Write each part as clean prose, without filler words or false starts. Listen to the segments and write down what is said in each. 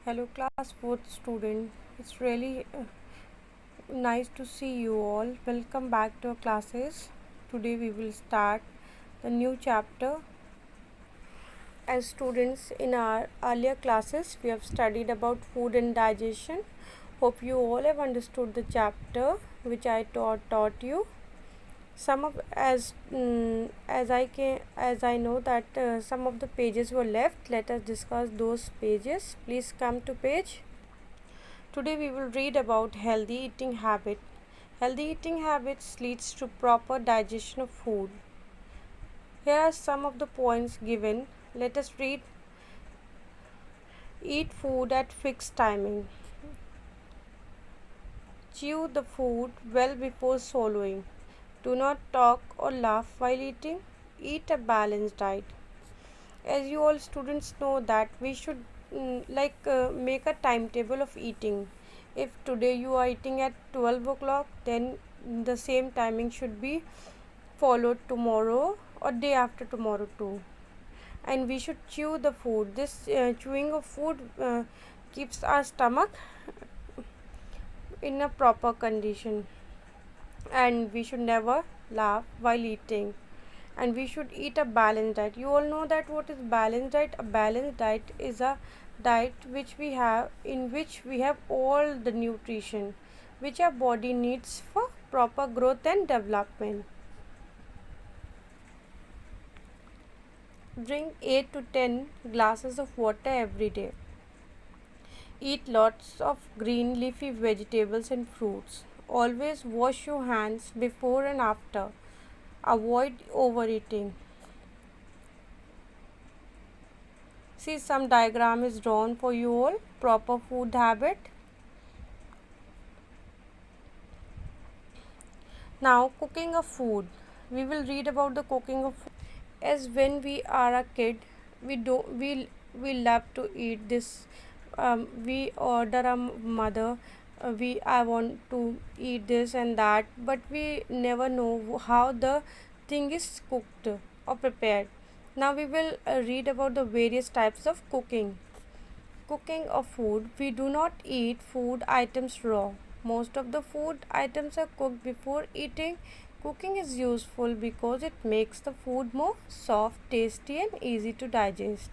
Hello, class 4th student. It's really nice to see you all. Welcome back to our classes. Today we will start the new chapter. As students in our earlier classes, we have studied about food and digestion. Hope you all have understood the chapter which I taught you. Some of as I know that some of the pages were left. Let us discuss those pages. Please come to page. Today we will read about healthy eating habit. Healthy eating habits leads to proper digestion of food. Here are some of the points given. Let us read. Eat food at fixed timing. Chew the food well before swallowing. Do not talk or laugh while eating. Eat a balanced diet. As you all students know that we should make a timetable of eating. If today you are eating at 12 o'clock, then the same timing should be followed tomorrow or day after tomorrow too. And we should chew the food. This chewing of food keeps our stomach in a proper condition. And we should never laugh while eating. And we should eat a balanced diet. You all know that what is balanced diet? A balanced diet is a diet in which we have all the nutrition which our body needs for proper growth and development. Drink 8 to 10 glasses of water every day. Eat lots of green leafy vegetables and fruits. Always wash your hands before and after. Avoid overeating. See, some diagram is drawn for you all. Proper food habit. Now, cooking of food. We will read about the cooking of food. As when we are a kid, we love to eat this. We order a mother. I want to eat this and that, but we never know how the thing is cooked or prepared. Now we will read about the various types of cooking. Cooking of food. We do not eat food items raw. Most of the food items are cooked before eating. Cooking is useful because it makes the food more soft, tasty and easy to digest.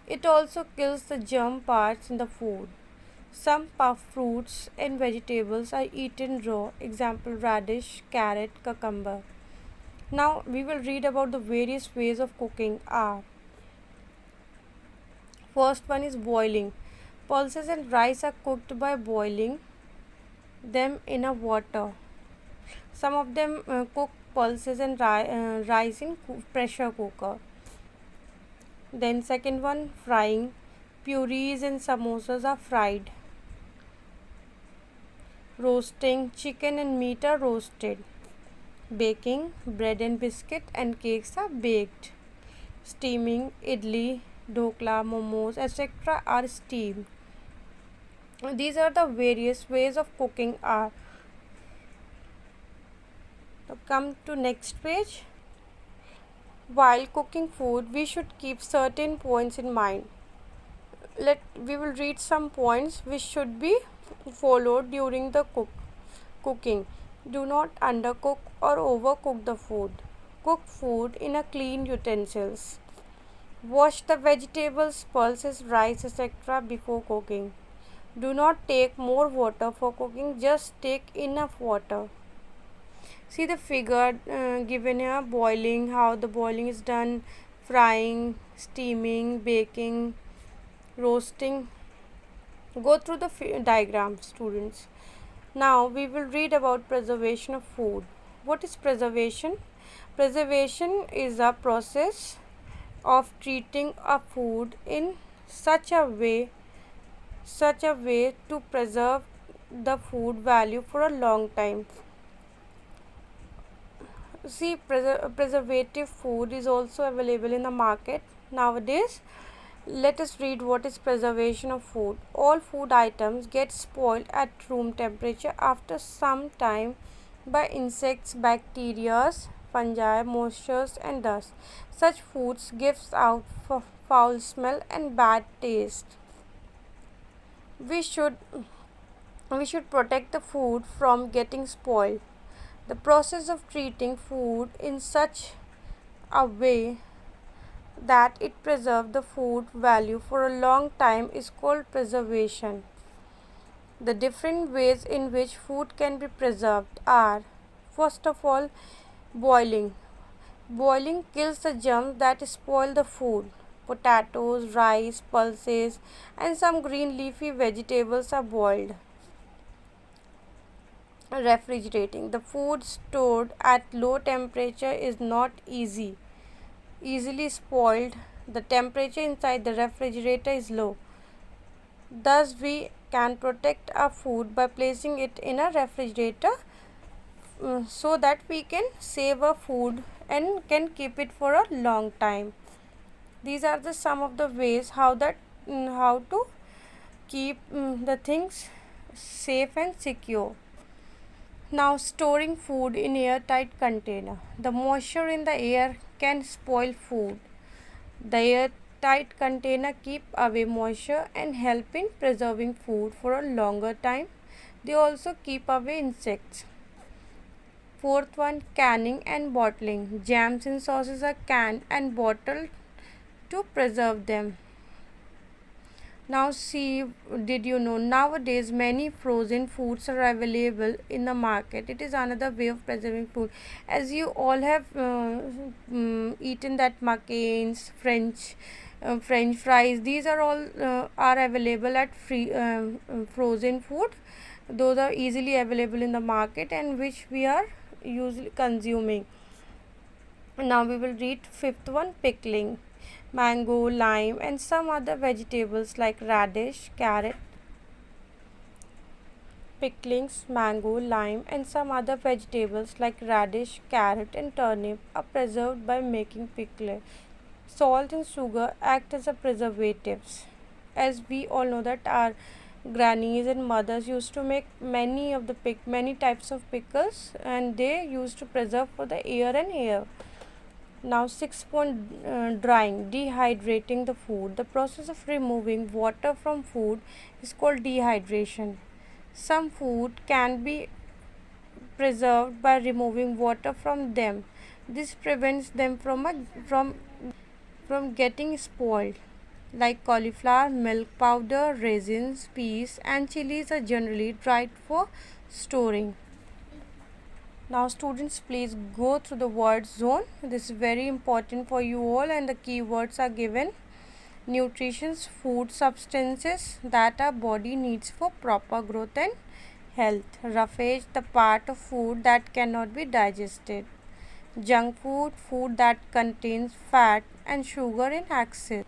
It also kills the germ parts in the food. Some puff fruits and vegetables are eaten raw. Example radish, carrot, cucumber. Now we will read about the various ways of cooking are. First one is boiling. Pulses and rice are cooked by boiling them in a water. Some of them cook pulses and rice in pressure cooker. Then second one, frying. Puris and samosas are fried. Roasting. Chicken and meat are roasted. Baking. Bread and biscuit and cakes are baked. Steaming. Idli, dhokla, momos, etc. are steamed. These are the various ways of cooking are. Now come to next page. While cooking food, we should keep certain points in mind. We will read some points which should be followed during the cooking. Do not undercook or overcook the food. Cook food in a clean utensils. Wash the vegetables, pulses, rice, etc. before cooking. Do not take more water for cooking, just take enough water. See the figure given here, boiling, how the boiling is done, frying, steaming, baking, roasting. Go through the diagram, students. Now we will read about preservation of food. What is preservation? Preservation is a process of treating a food in such a way to preserve the food value for a long time. See, preservative food is also available in the market nowadays. Let us read what is preservation of food. All food items get spoiled at room temperature after some time by insects, bacteria, fungi, moistures and dust. Such foods gives out foul smell and bad taste. we should we should protect the food from getting spoiled. The process of treating food in such a way that it preserves the food value for a long time is called preservation. The different ways in which food can be preserved are: first of all, boiling. Boiling kills the germs that spoil the food. Potatoes, rice, pulses, and some green leafy vegetables are boiled. Refrigerating. The food stored at low temperature is not easily spoiled. The temperature inside the refrigerator is low. Thus, we can protect our food by placing it in a refrigerator so that we can save our food and can keep it for a long time. These are the some of the ways how to keep the things safe and secure. Now, storing food in airtight container. The moisture in the air can spoil food. The airtight container keep away moisture and help in preserving food for a longer time. They also keep away insects. Fourth one, canning and bottling. Jams and sauces are canned and bottled to preserve them. Now see, did you know nowadays many frozen foods are available in the market? It is another way of preserving food. As you all have eaten that McCain's, French fries, these are all are available at frozen food. Those are easily available in the market and which we are usually consuming. Now we will read fifth one, pickling. Mango, lime, and some other vegetables like radish, carrot. Picklings, mango, lime, and some other vegetables like radish, carrot, and turnip are preserved by making pickle. Salt and sugar act as a preservatives. As we all know that our grannies and mothers used to make many types of pickles, and they used to preserve for the year and year. Now, sixth point, drying, dehydrating the food. The process of removing water from food is called dehydration. Some food can be preserved by removing water from them. This prevents them from getting spoiled. Like cauliflower, milk powder, raisins, peas, and chilies are generally dried for storing. Now students, please go through the word zone. This is very important for you all, and the keywords are given. Nutrition, food substances that our body needs for proper growth and health. Roughage, the part of food that cannot be digested. Junk food, food that contains fat and sugar in excess.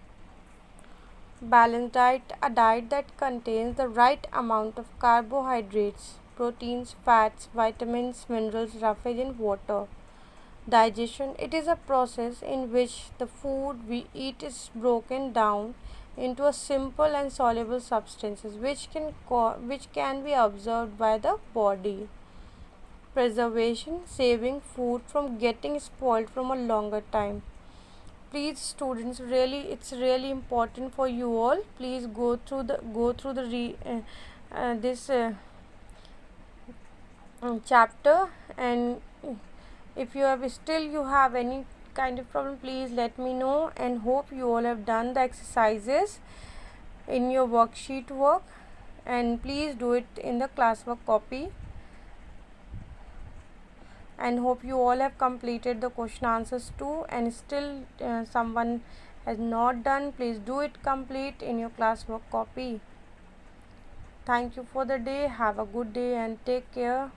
Balanced diet, a diet that contains the right amount of carbohydrates, proteins, fats, vitamins, minerals, roughage, and water. Digestion, it is a process in which the food we eat is broken down into a simple and soluble substances which can be absorbed by the body. Preservation, saving food from getting spoiled from a longer time. Please students, really it's really important for you all. Please go through this chapter, and if you have any kind of problem, please let me know, and hope you all have done the exercises in your worksheet work, and please do it in the classwork copy, and hope you all have completed the question answers too, and still someone has not done, please do it complete in your classwork copy. Thank you for the day. Have a good day and take care.